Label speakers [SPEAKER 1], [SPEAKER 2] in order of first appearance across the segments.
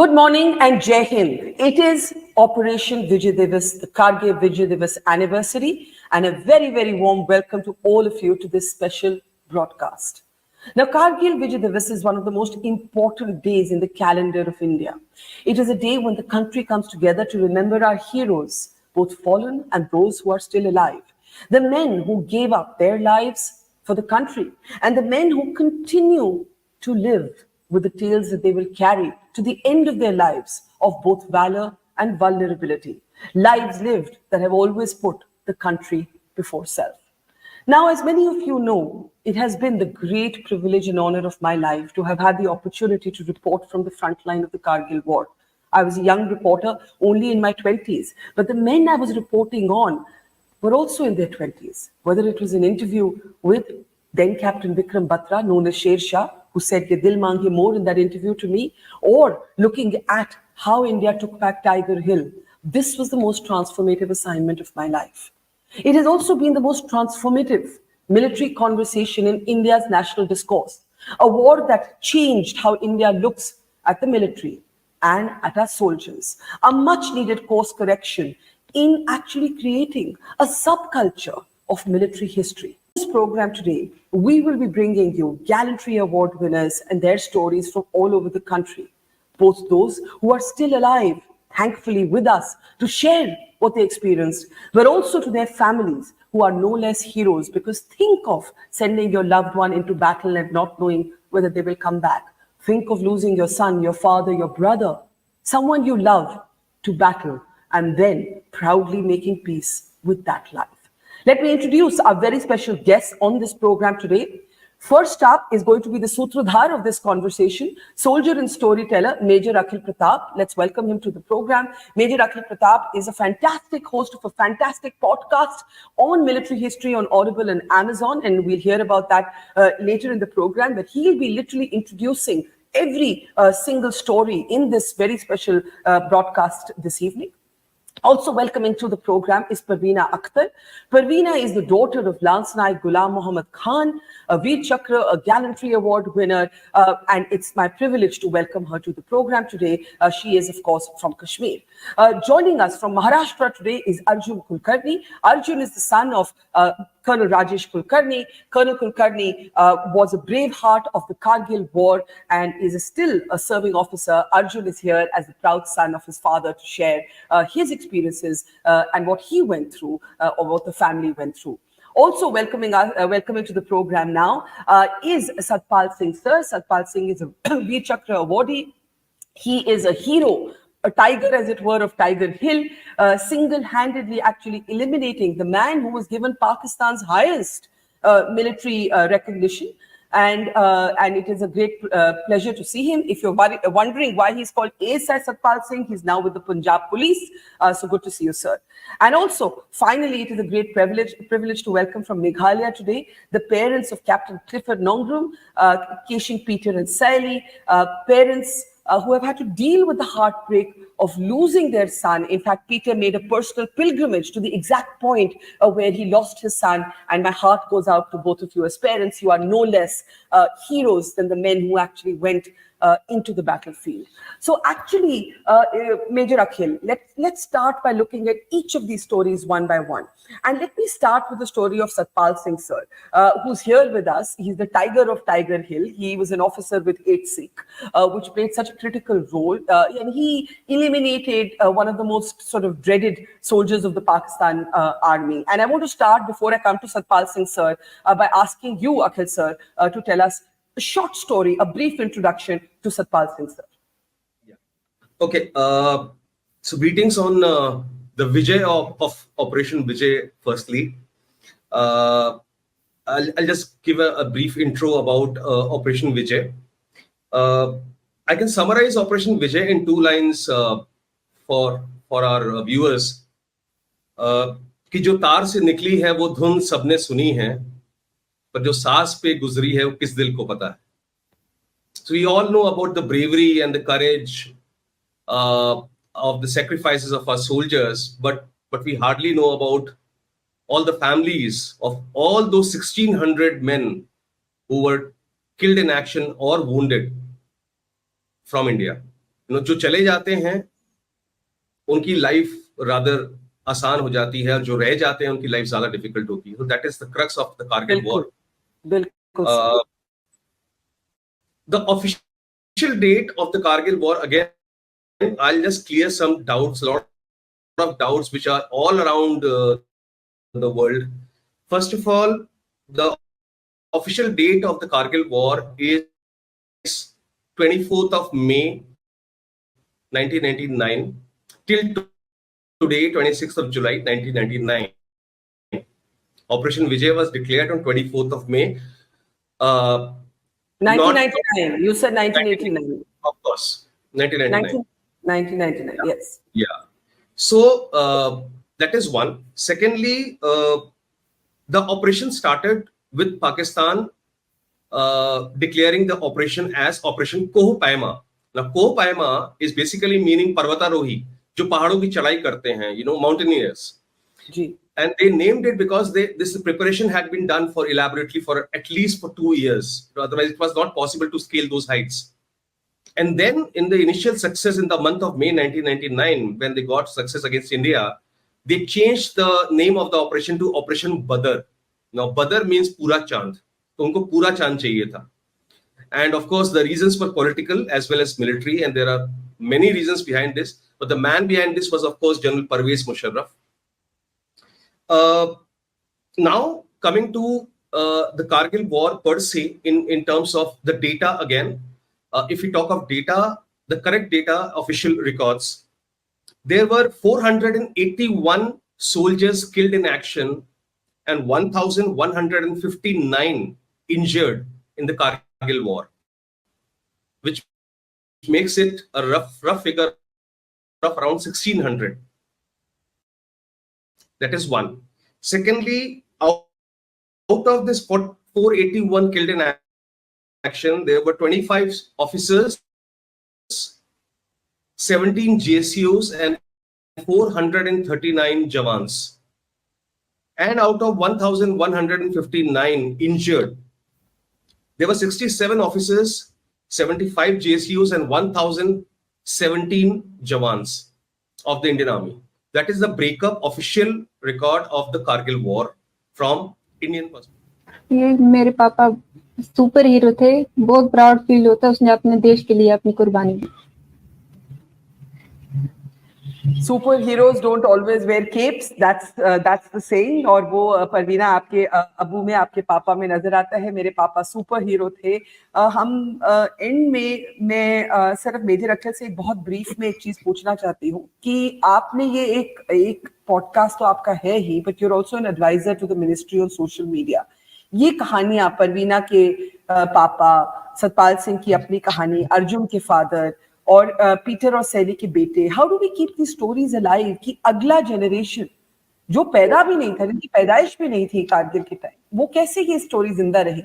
[SPEAKER 1] Good morning and Jai Hind. It is Operation Vijay Diwas, the Kargil Vijay Diwas anniversary, and a very, very warm welcome to all of you to this special broadcast. Now, Kargil Vijay Diwas is one of the most important days in the calendar of India. It is a day when the country comes together to remember our heroes, both fallen and those who are still alive. The men who gave up their lives for the country, and the men who continue to live with the tales that they will carry to the end of their lives of both valor and vulnerability. Lives lived that have always put the country before self. Now, as many of you know, it has been the great privilege and honor of my life to have had the opportunity to report from the front line of the Kargil war. I was a young reporter, only in my 20s, but the men I was reporting on were also in their 20s, whether it was an interview with then Captain Vikram Batra, known as Sher Shah, who said "Ye dil maange more" in that interview to me, or looking at how India took back Tiger Hill. This was the most transformative assignment of my life. It has also been the most transformative military conversation in India's national discourse, a war that changed how India looks at the military and at our soldiers, a much needed course correction in actually creating a subculture of military history. In this program today, we will be bringing you Gallantry Award winners and their stories from all over the country, both those who are still alive, thankfully with us, to share what they experienced, but also to their families who are no less heroes, because think of sending your loved one into battle and not knowing whether they will come back. Think of losing your son, your father, your brother, someone you love to battle, and then proudly making peace with that life. Let me introduce our very special guests on this program today. First up is going to be the Sutradhar of this conversation, soldier and storyteller, Major Akhil Pratap. Let's welcome him to the program. Major Akhil Pratap is a fantastic host of a fantastic podcast on military history on Audible and Amazon, and we'll hear about that later in the program. But he'll be literally introducing every single story in this very special broadcast this evening. Also welcoming to the program is Parveena Akhtar. Parveena is the daughter of Lance Naik Ghulam Muhammad Khan, a Veer Chakra, a Gallantry Award winner, and it's my privilege to welcome her to the program today. She is, of course, from Kashmir. Joining us from Maharashtra today is Arjun Kulkarni. Arjun is the son of Colonel Rajesh Kulkarni. Colonel Kulkarni was a brave heart of the Kargil war and is still a serving officer. Arjun is here as the proud son of his father to share his experiences and what he went through or what the family went through. Also welcoming to the program now is Satpal Singh sir. Satpal Singh is a Veer Chakra awardee. He is a hero, a tiger, as it were, of Tiger Hill, single-handedly actually eliminating the man who was given Pakistan's highest military recognition. And it is a great pleasure to see him. If you're wondering why he's called ASI Satpal Singh, he's now with the Punjab Police. So good to see you, sir. And also, finally, it is a great privilege to welcome from Meghalaya today the parents of Captain Clifford Nongrum, Keshin Peter and Saili, parents who have had to deal with the heartbreak of losing their son. In fact, Peter made a personal pilgrimage to the exact point where he lost his son. And my heart goes out to both of you as parents. You are no less heroes than the men who actually went into the battlefield. So actually, Major Akhil, let's start by looking at each of these stories one by one. And let me start with the story of Satpal Singh sir, who's here with us. He's the tiger of Tiger Hill. He was an officer with 8 Sikh, which played such a critical role. And he eliminated one of the most sort of dreaded soldiers of the Pakistan army. And I want to start, before I come to Satpal Singh sir, by asking you, Akhil sir, to tell us a short story, a brief introduction to Satpal Singh sir.
[SPEAKER 2] Yeah. Okay. So greetings on the Vijay of Operation Vijay. Firstly, I'll just give a brief intro about Operation Vijay. I can summarize Operation Vijay in 2 lines for our viewers. कि जो तार से निकली है वो धुन सबने सुनी है, पर जो सांस पे गुजरी है वो किस दिल को पता है. So we all know about the bravery and the courage of the sacrifices of our soldiers, but we hardly know about all the families of all those 1,600 men who were killed in action or wounded from India. जो चले जाते हैं उनकी life rather आसान हो जाती है, और जो रह जाते हैं उनकी लाइफ ज्यादा डिफिकल्ट होती है. So that is the crux of the Kargil war.
[SPEAKER 1] बिल्कुल सही.
[SPEAKER 2] The official date of the Kargil war, again, I'll just clear some doubts, a lot of doubts which are all around the world. First of all, the official date of the Kargil war is 24th of May 1999 till today, 26th of July 1999. Operation Vijay was declared on 24th of May.
[SPEAKER 1] 1999. You said 1989.
[SPEAKER 2] Of course, 1999.
[SPEAKER 1] 1999. Yes.
[SPEAKER 2] Yeah. So that is one. Secondly, the operation started with Pakistan declaring the operation as Operation Koh Paima. Now, Koh Paima is basically meaning Parvatarohi, जो पहाड़ों की चढ़ाई करते हैं, mountaineers.
[SPEAKER 1] Ji.
[SPEAKER 2] And they named it because this preparation had been done elaborately for at least for 2 years. Otherwise, it was not possible to scale those heights. And then in the initial success in the month of May 1999, when they got success against India, they changed the name of the operation to Operation Badr. Now, Badr means Pura Chand. So, unko Pura Chand chahiye tha. And of course, the reasons were political as well as military, and there are many reasons behind this. But the man behind this was, of course, General Parvez Musharraf. Now, coming to the Kargil war per se, in terms of the data again, if we talk of data, the correct data, official records, there were 481 soldiers killed in action and 1,159 injured in the Kargil war, which makes it a rough figure of around 1,600. That is one. Secondly, out of this 481 killed in action, there were 25 officers, 17 JCOs, and 439 Jawans. And out of 1,159 injured, there were 67 officers, 75 JCOs, and 1,017 Jawans of the Indian Army. That is the breakup official record of the Kargil war from Indian perspective.
[SPEAKER 3] ये मेरे पापा super hero थे, बहुत proud feel होता है, उसने अपने देश के लिए अपनी कुर्बानी दी.
[SPEAKER 1] Superheroes don't always wear capes. That's the saying. और वो परवीना आपके अबू में, आपके पापा में नजर आता है. मेरे पापा सुपर हीरो थे. हम एंड में मैं सिर्फ मेजर अख्तर से एक बहुत ब्रीफ में एक चीज पूछना चाहती हूँ कि आपने ये एक पॉडकास्ट तो आपका है ही, but you're also an advisor to the ministry on social media. ये कहानियां, परवीना के पापा, सतपाल सिंह की अपनी कहानी, अर्जुन के फादर और पीटर और सैली के बेटे, how do we keep the stories alive कि अगला जनरेशन जो पैदा भी नहीं था, जिनकी पैदाइश भी नहीं थी कारगिल के टाइम, वो कैसे ये स्टोरी जिंदा रही?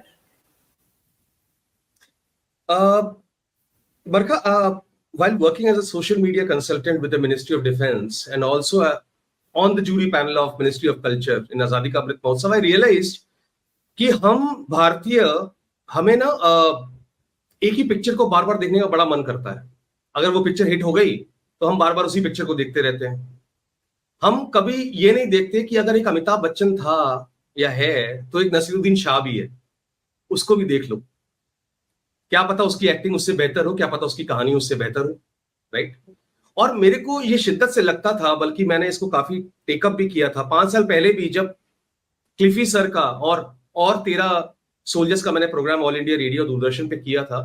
[SPEAKER 2] Barkha, while working as a social media consultant with the Ministry of Defense and also on the jury panel of Ministry of Culture in Azadi Ka Amrit Mahotsav, I realized कि हम भारतीय, हमें ना एक ही picture को बार बार देखने का बड़ा मन करता है. अगर वो पिक्चर हिट हो गई तो हम बार बार उसी पिक्चर को देखते रहते हैं. हम कभी ये नहीं देखते कि अगर एक अमिताभ बच्चन था या है तो एक नसीरुद्दीन शाह भी है, उसको भी देख लो. क्या पता उसकी एक्टिंग उससे बेहतर हो, क्या पता उसकी कहानी उससे बेहतर हो, राइट? और मेरे को ये शिद्दत से लगता था, बल्कि मैंने इसको काफी टेकअप भी किया था 5 साल पहले भी, जब क्लिफी सर का और 13 सोल्जर्स का मैंने program all India radio Doordarshan पे किया था.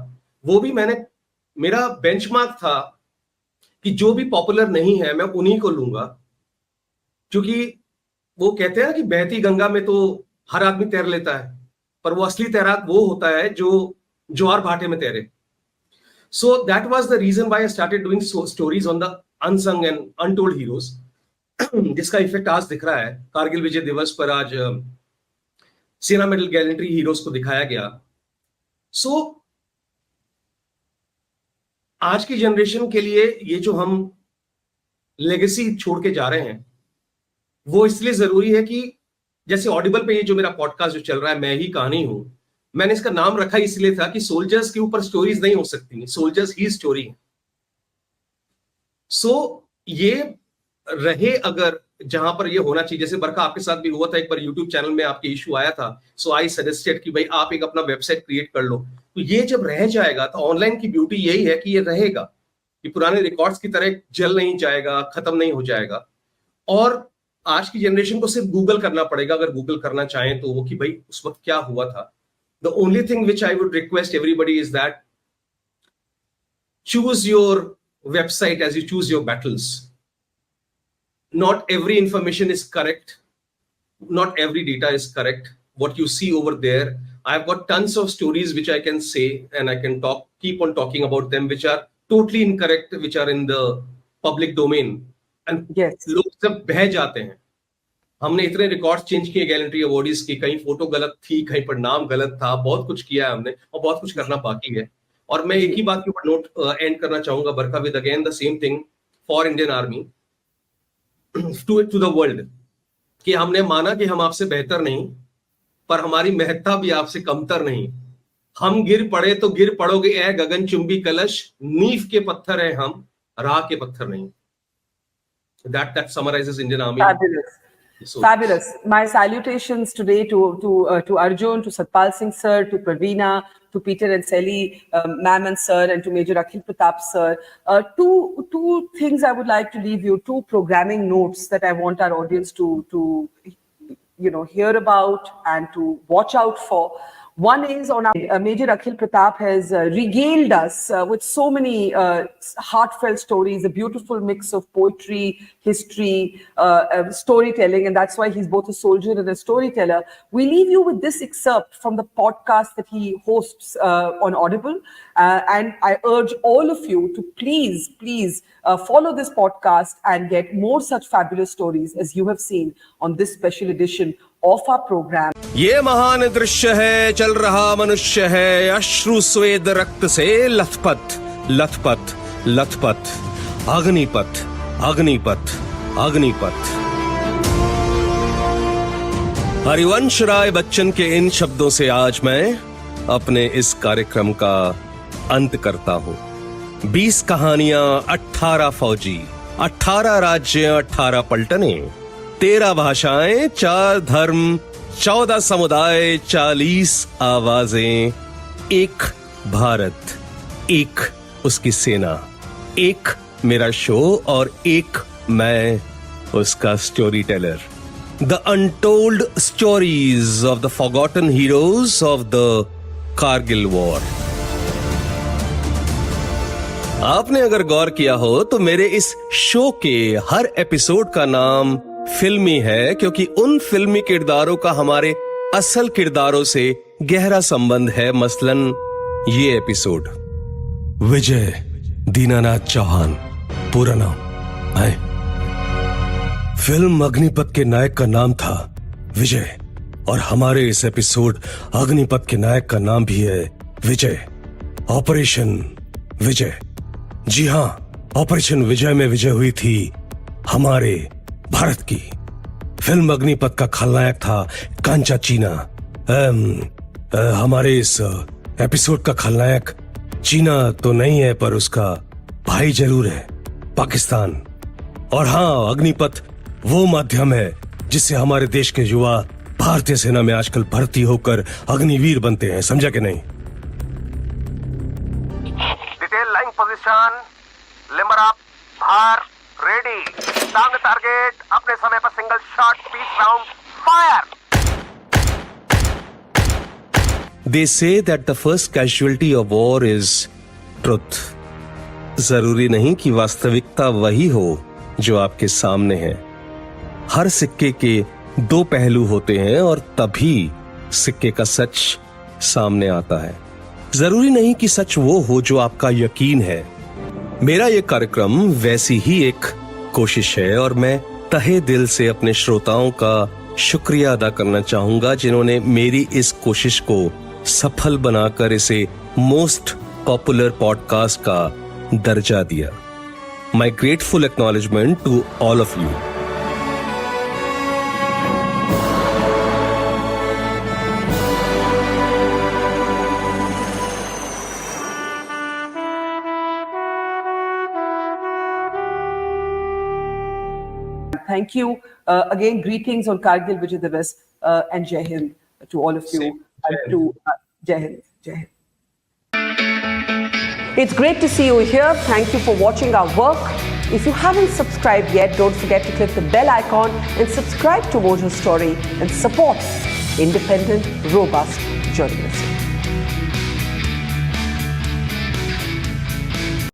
[SPEAKER 2] वो भी मेरा बेंचमार्क था कि जो भी पॉपुलर नहीं है मैं उन्हीं को लूंगा, क्योंकि वो कहते हैं कि बहती गंगा में तो हर आदमी तैर लेता है, पर वो असली तैराक वो होता है जो ज्वार भाटे में तैरे. So that was the reason why I started doing stories on the unsung and untold heroes, जिसका इफेक्ट आज दिख रहा है. कारगिल विजय दिवस पर आज सेना मेडल गैलेंट्री हीरोज को दिखाया गया. सो आज की जनरेशन के लिए ये जो हम लेगेसी छोड़ के जा रहे हैं वो इसलिए जरूरी है कि जैसे ऑडिबल पे ये जो मेरा पॉडकास्ट जो चल रहा है, मैं ही कहानी हूं, मैंने इसका नाम रखा इसलिए था कि सोल्जर्स के ऊपर स्टोरीज नहीं हो सकती, सोल्जर्स ही स्टोरी है. सो ये रहे अगर जहां पर ये होना चाहिए, जैसे बरखा आपके साथ भी हुआ था एक बार यूट्यूब चैनल में आपके इशू आया था, सो आई सजेस्टेड कि भाई आप एक अपना वेबसाइट क्रिएट कर लो। तो ये जब रह जाएगा तो ऑनलाइन की ब्यूटी यही है कि ये रहेगा, कि पुराने रिकॉर्ड्स की तरह जल नहीं जाएगा, खत्म नहीं हो जाएगा। और आज की जनरेशन को सिर्फ गूगल करना पड़ेगा, अगर गूगल करना चाहें तो, वो कि भाई उस वक्त क्या हुआ था। The only thing which I would request everybody is that choose your website as you choose your battles. Not every information is correct. Not every data is correct. What you see over there, I've got tons of stories which I can say and I can keep on talking about them, which are totally incorrect, which are in the public domain. And
[SPEAKER 1] Yes.
[SPEAKER 2] लोग सब बह जाते हैं। हमने इतने records change किए gallantry awardees की, कहीं फोटो गलत थी, कहीं पर नाम गलत था, बहुत कुछ किया है हमने और बहुत कुछ करना बाकी है। और मैं एक ही बात के ऊपर नोट एंड करना चाहूंगा Barkha, with again the same thing for Indian army to the world, कि हमने माना कि हम आपसे बेहतर नहीं, पर हमारी महत्ता भी आपसे कमतर नहीं। हम गिर पड़े तो गिर पड़ोगे ए गगनचुंबी कलश, नींव के पत्थर हैं हम, राह के पत्थर नहीं। That summarizes Indian Army.
[SPEAKER 1] Fabulous.
[SPEAKER 2] So,
[SPEAKER 1] Fabulous. My salutations today to Arjun, to Satpal Singh sir, to Pravina, to Peter and Sally, ma'am and sir, and to Major Akhil Pratap sir. Two things I would like to leave you, two programming notes that I want our audience to hear about and to watch out for. One is on our Major Akhil Pratap has regaled us with so many heartfelt stories, a beautiful mix of poetry, history, storytelling, and that's why he's both a soldier and a storyteller. We leave you with this excerpt from the podcast that he hosts on Audible, and I urge all of you to please follow this podcast and get more such fabulous stories as you have seen on this special edition of our program.
[SPEAKER 2] ये महान दृश्य है, चल रहा मनुष्य है, अश्रु स्वेद रक्त से लथपथ लथपथ लथपथ, अग्निपथ अग्निपथ अग्निपथ। हरिवंश राय बच्चन के इन शब्दों से आज मैं अपने इस कार्यक्रम का अंत करता हूं। 20 कहानियां, 18 फौजी, 18 राज्य, 18 पलटने, 13 भाषाएं, 4 धर्म, 14 समुदाय, 40 आवाजें, एक भारत, एक उसकी सेना, एक मेरा शो और एक मैं उसका story teller. The untold stories of the forgotten heroes of the Kargil war. आपने अगर गौर किया हो तो मेरे इस शो के हर एपिसोड का नाम फिल्मी है, क्योंकि उन फिल्मी किरदारों का हमारे असल किरदारों से गहरा संबंध है। मसलन ये एपिसोड, विजय दीनानाथ चौहान पूरा नाम है। फिल्म अग्निपथ के नायक का नाम था विजय, और हमारे इस एपिसोड अग्निपथ के नायक का नाम भी है विजय। ऑपरेशन विजय, जी हां, ऑपरेशन विजय में विजय हुई थी हमारे भारत की। फिल्म अग्निपथ का खलनायक था कांचा चीना। हमारे इस एपिसोड का खलनायक चीना तो नहीं है, पर उसका भाई जरूर है, पाकिस्तान। और हाँ, अग्निपथ वो माध्यम है जिससे हमारे देश के युवा भारतीय सेना में आजकल भर्ती होकर अग्निवीर बनते हैं, समझा कि नहीं?
[SPEAKER 4] Detail line position, limber up, भार रेडी, टांग टारगेट, अपने समय पर single shot, 20 round, fire.
[SPEAKER 2] They say that the first casualty of war is truth. जरूरी नहीं कि वास्तविकता वही हो जो आपके सामने है। हर सिक्के के 2 पहलू होते हैं और तभी सिक्के का सच सामने आता है। जरूरी नहीं कि सच वो हो जो आपका यकीन है। मेरा ये कार्यक्रम वैसी ही एक कोशिश है, और मैं तहे दिल से अपने श्रोताओं का शुक्रिया अदा करना चाहूंगा जिन्होंने मेरी इस कोशिश को सफल बनाकर इसे मोस्ट पॉपुलर पॉडकास्ट का दर्जा दिया। My grateful acknowledgement to all of you.
[SPEAKER 1] thank you. Again, greetings on Kargil Vijay Divas and Jai Hind to all of you.
[SPEAKER 2] Same.
[SPEAKER 1] And to Jai Hind. Jai Hind. It's great to see you here. Thank you for watching our work. If you haven't subscribed yet, don't forget to click the bell icon and subscribe to Mojo Story and support independent, robust journalism.